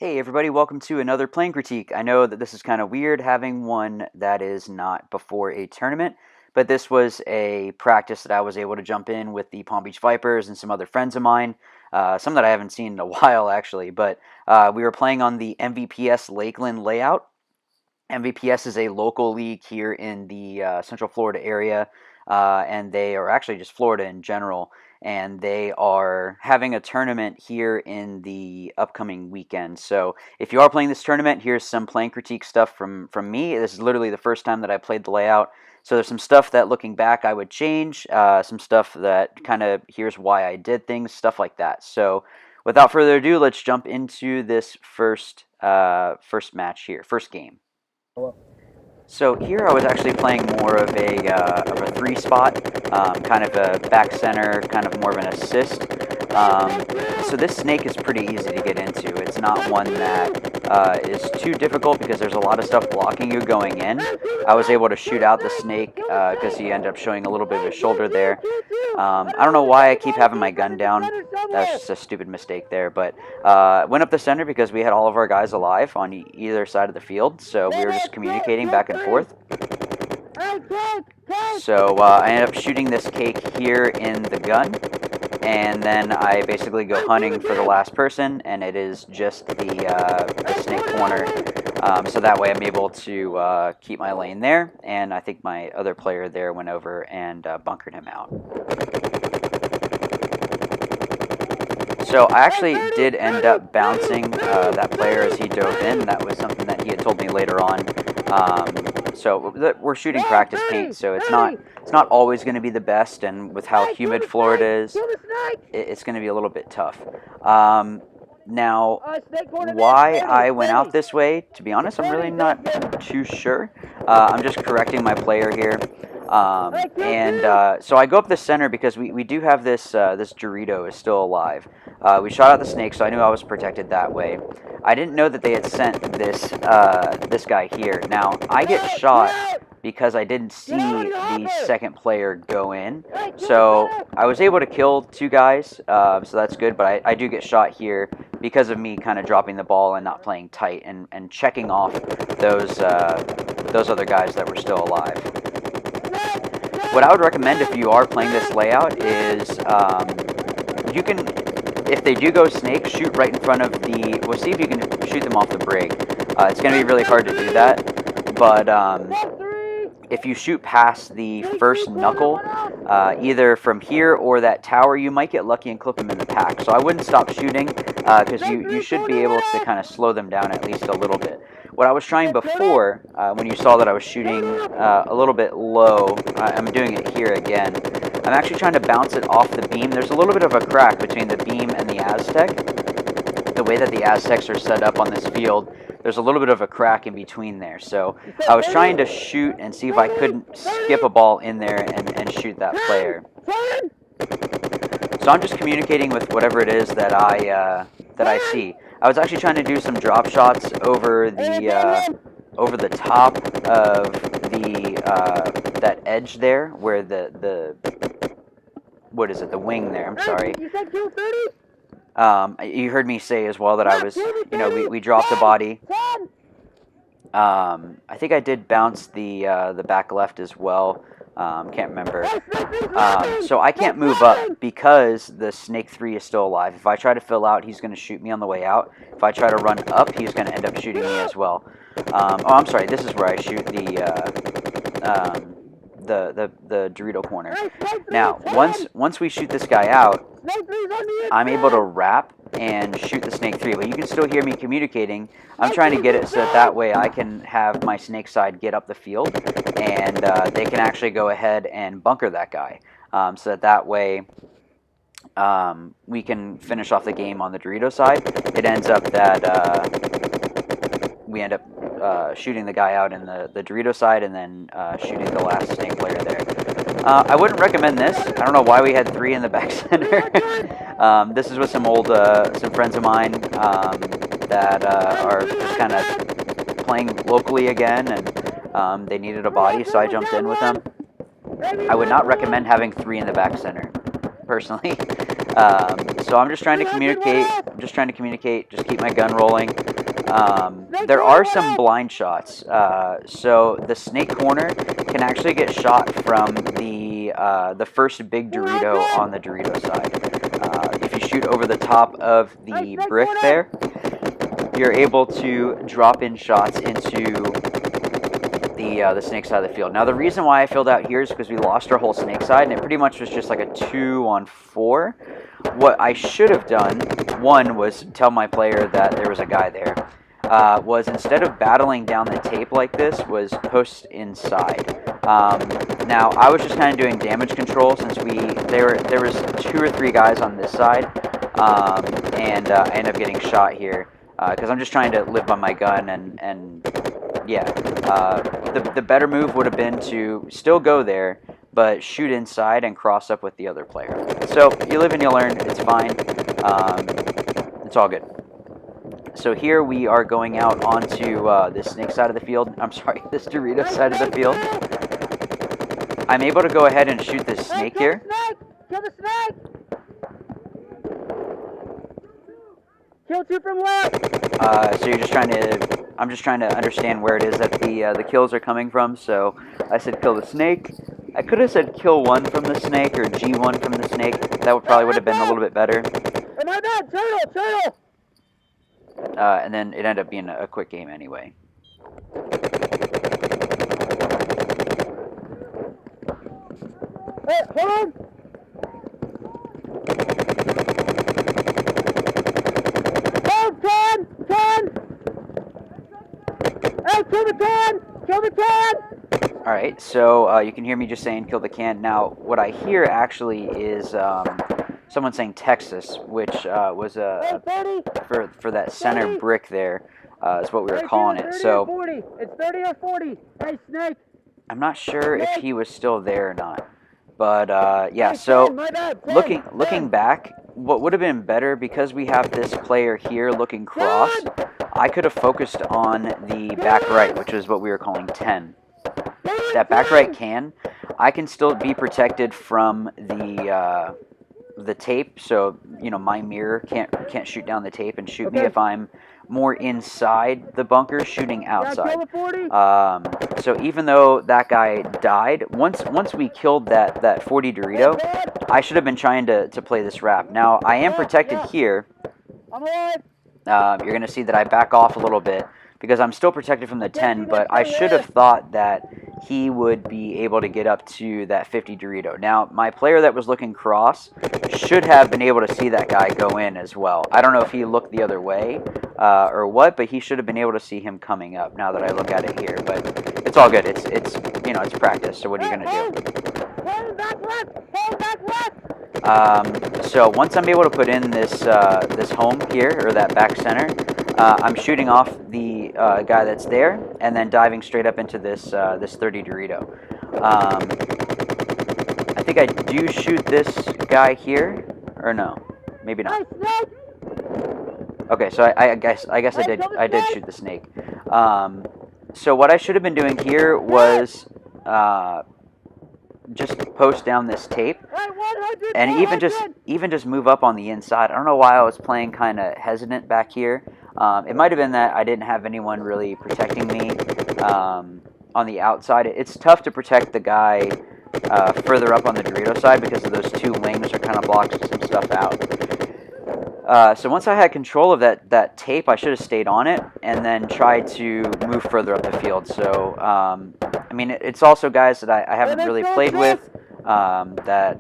Hey everybody, welcome to another playing critique. I know that this is kind of weird having one that is not before a tournament, but this was a practice that I was able to jump in with the Palm Beach Vipers and some other friends of mine, some that I haven't seen in a while actually, but we were playing on the MVPS Lakeland layout. MVPS is a local league here in the Central Florida area, and they are actually just Florida in general. And they are having a tournament here in the upcoming weekend. So if you are playing this tournament, here's some playing critique stuff from me. This is literally the first time that I played the layout. So there's some stuff that looking back I would change, some stuff that kind of here's why I did things, stuff like that. So without further ado, let's jump into this first match here, first game. So here I was actually playing more of a three spot, kind of a back center, kind of more of an assist. So this snake is pretty easy to get into. It's not one that is too difficult because there's a lot of stuff blocking you going in. I was able to shoot out the snake because he ended up showing a little bit of his shoulder there. I don't know why I keep having my gun down. That's just a stupid mistake there. But went up the center because we had all of our guys alive on either side of the field. So we were just communicating back and forth. So I ended up shooting this cake here in the gun. And then I basically go hunting for the last person. And it is just the snake corner. So that way I'm able to keep my lane there. And I think my other player there went over and bunkered him out. So I actually did end up bouncing that player as he dove in. That was something that he had told me later on. So we're shooting practice paint, so it's not always going to be the best. And with how humid Florida is, it's going to be a little bit tough. Now, why I went out this way, to be honest, I'm really not too sure. I'm just correcting my player here. So I go up the center because we do have this Dorito is still alive. We shot out the snake, so I knew I was protected that way. I didn't know that they had sent this guy here. Now, I get shot because I didn't see the second player go in. So I was able to kill two guys, so that's good, but I do get shot here because of me kind of dropping the ball and not playing tight and checking off those other guys that were still alive. What I would recommend if you are playing this layout is you can, if they do go snake, shoot right in front of the, we'll see if you can shoot them off the break. It's going to be really hard to do that, but if you shoot past the first knuckle, either from here or that tower, you might get lucky and clip them in the pack. So I wouldn't stop shooting because you should be able to kind of slow them down at least a little bit. What I was trying before, when you saw that I was shooting a little bit low, I'm doing it here again. I'm actually trying to bounce it off the beam. There's a little bit of a crack between the beam and the Aztec. The way that the Aztecs are set up on this field, there's a little bit of a crack in between there. So I was trying to shoot and see if I couldn't skip a ball in there and shoot that player. So I'm just communicating with whatever it is that I see. I was actually trying to do some drop shots over the top of that edge there, where the what is it? The wing there. I'm sorry. You said 230? You heard me say as well that I was, we dropped the body. I think I did bounce the back left as well. Can't remember. So I can't move up because the Snake 3 is still alive. If I try to fill out, he's going to shoot me on the way out. If I try to run up, he's going to end up shooting me as well. I'm sorry. This is where I shoot the Dorito corner. Now, once we shoot this guy out, I'm able to wrap and shoot the Snake 3, but you can still hear me communicating. I'm trying to get it so that way I can have my Snake side get up the field, and they can actually go ahead and bunker that guy, so that way we can finish off the game on the Dorito side. It ends up that we end up shooting the guy out in the Dorito side and then shooting the last Snake player there. I wouldn't recommend this. I don't know why we had 3 in the back center. This is with some friends of mine that are just kind of playing locally again, and they needed a body, so I jumped in with them. I would not recommend having 3 in the back center, personally. So I'm just trying to communicate. Just keep my gun rolling. There are some blind shots. So the snake corner can actually get shot from the first big Dorito on the Dorito side. If you shoot over the top of the brick there, you're able to drop in shots into the snake side of the field. Now the reason why I filled out here is because we lost our whole snake side, and it pretty much was just like a 2-on-4. What I should have done, one, was tell my player that there was a guy there. Was instead of battling down the tape like this, was post inside. Now I was just kind of doing damage control since there was 2 or 3 guys on this side, and I ended up getting shot here because I'm just trying to live by my gun, and yeah, the better move would have been to still go there, but shoot inside and cross up with the other player. So you live and you learn. It's fine. It's all good. So here we are going out onto this snake side of the field. I'm sorry, this Dorito side of the field. I'm able to go ahead and shoot this snake here. Kill the snake! Kill 2 from left! So you're just trying to... I'm just trying to understand where it is that the kills are coming from. So I said kill the snake. I could have said kill 1 from the snake or G1 from the snake. That would have been a little bit better. Oh my bad! Turtle! And then it ended up being a quick game anyway. Hey, hold on! Oh, 10! Hey, kill the can! Kill the can! Alright, so you can hear me just saying kill the can. Now, what I hear actually is someone saying Texas, which was for that center brick there, is what we were calling it. So it's 30 or 40. Hey, snake! I'm not sure if he was still there or not. But yeah, so looking back, what would have been better, because we have this player here looking cross, I could have focused on the back right, which is what we were calling 10. That back right I can still be protected from the tape, so you know my mirror can't shoot down the tape and shoot me if I'm more inside the bunker shooting outside. So even though that guy died, once we killed that 40 Dorito, I should have been trying to play this wrap. Now I am protected here. You're gonna see that I back off a little bit because I'm still protected from the 10, but I should have thought that he would be able to get up to that 50 Dorito. Now, my player that was looking cross should have been able to see that guy go in as well. I don't know if he looked the other way or what, but he should have been able to see him coming up now that I look at it here. But it's all good. It's you know, it's practice, so what are you going to do? Hold back left! So once I'm able to put in this home here, or that back center, I'm shooting off the guy that's there, and then diving straight up into this 30 Dorito. I think I do shoot this guy here, or no, maybe not. Okay, so I guess I did shoot the snake. So what I should have been doing here was just post down this tape, and even just move up on the inside. I don't know why I was playing kind of hesitant back here. It might have been that I didn't have anyone really protecting me on the outside. It's tough to protect the guy further up on the Dorito side because of those 2 wings are kind of blocking some stuff out. So once I had control of that tape, I should have stayed on it and then tried to move further up the field. So, I mean, it's also guys that I haven't really played with, that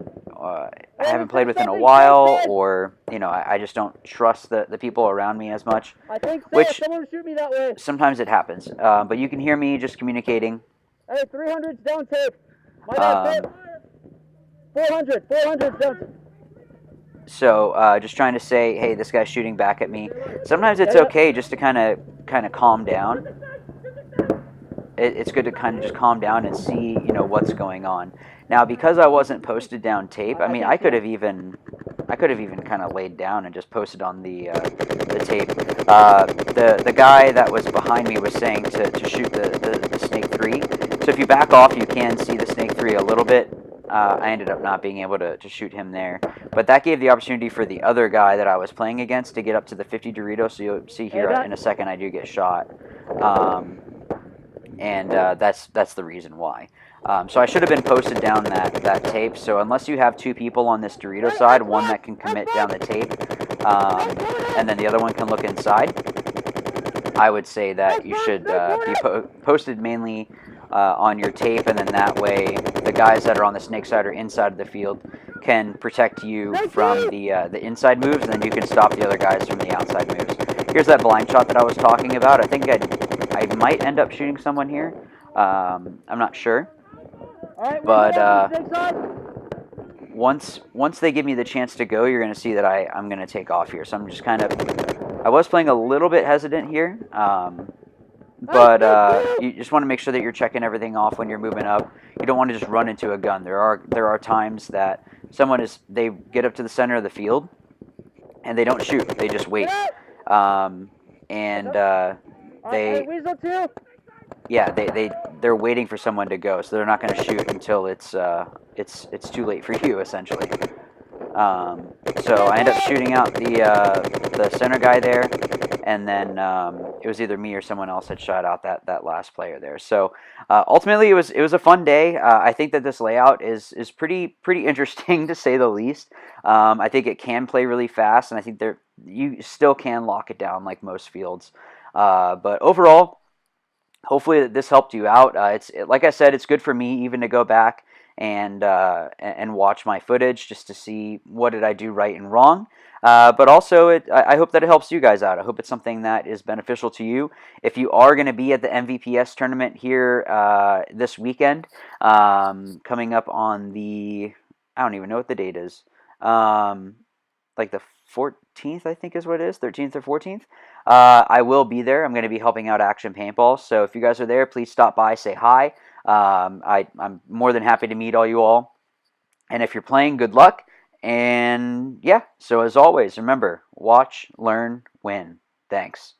I haven't played with in a while, or, you know, I just don't trust the people around me as much, which sometimes it happens. But you can hear me just communicating. Hey, 300's down tape. My bad, 400's down. So just trying to say, hey, this guy's shooting back at me. Sometimes it's okay just to kind of calm down. It's good to kind of just calm down and see, you know, what's going on. Now, because I wasn't posted down tape, I mean, I could have even kind of laid down and just posted on the tape. The guy that was behind me was saying to shoot the snake 3. So if you back off, you can see the snake 3 a little bit. I ended up not being able to shoot him there. But that gave the opportunity for the other guy that I was playing against to get up to the 50 Doritos. So you'll see here in a second I do get shot. And that's the reason why. So I should have been posted down that tape. So unless you have two people on this Dorito side, one that can commit down the tape, and then the other one can look inside, I would say that you should be posted mainly on your tape, and then that way the guys that are on the snake side or inside of the field can protect you from the inside moves, and then you can stop the other guys from the outside moves. Here's that blind shot that I was talking about. I think I might end up shooting someone here. I'm not sure. But once they give me the chance to go, you're going to see that I'm going to take off here. So I'm just kind of, I was playing a little bit hesitant here. But you just want to make sure that you're checking everything off when you're moving up. You don't want to just run into a gun. There are times that they get up to the center of the field and they don't shoot. They just wait. They're waiting for someone to go, so they're not going to shoot until it's too late for you, essentially. So I end up shooting out the center guy there, and then it was either me or someone else that shot out that last player there. So ultimately, it was a fun day. I think that this layout is pretty interesting to say the least. I think it can play really fast, and I think you still can lock it down like most fields. But overall, hopefully this helped you out. Like I said, it's good for me even to go back and watch my footage just to see what did I do right and wrong. But also, I hope that it helps you guys out. I hope it's something that is beneficial to you. If you are going to be at the MVPS tournament here this weekend, coming up on I don't even know what the date is, like the 14th, I think is what it is, 13th or 14th. I will be there. I'm going to be helping out Action Paintball. So if you guys are there, please stop by, say hi. I'm more than happy to meet all you all. And if you're playing, good luck. And yeah, so as always, remember, watch, learn, win. Thanks.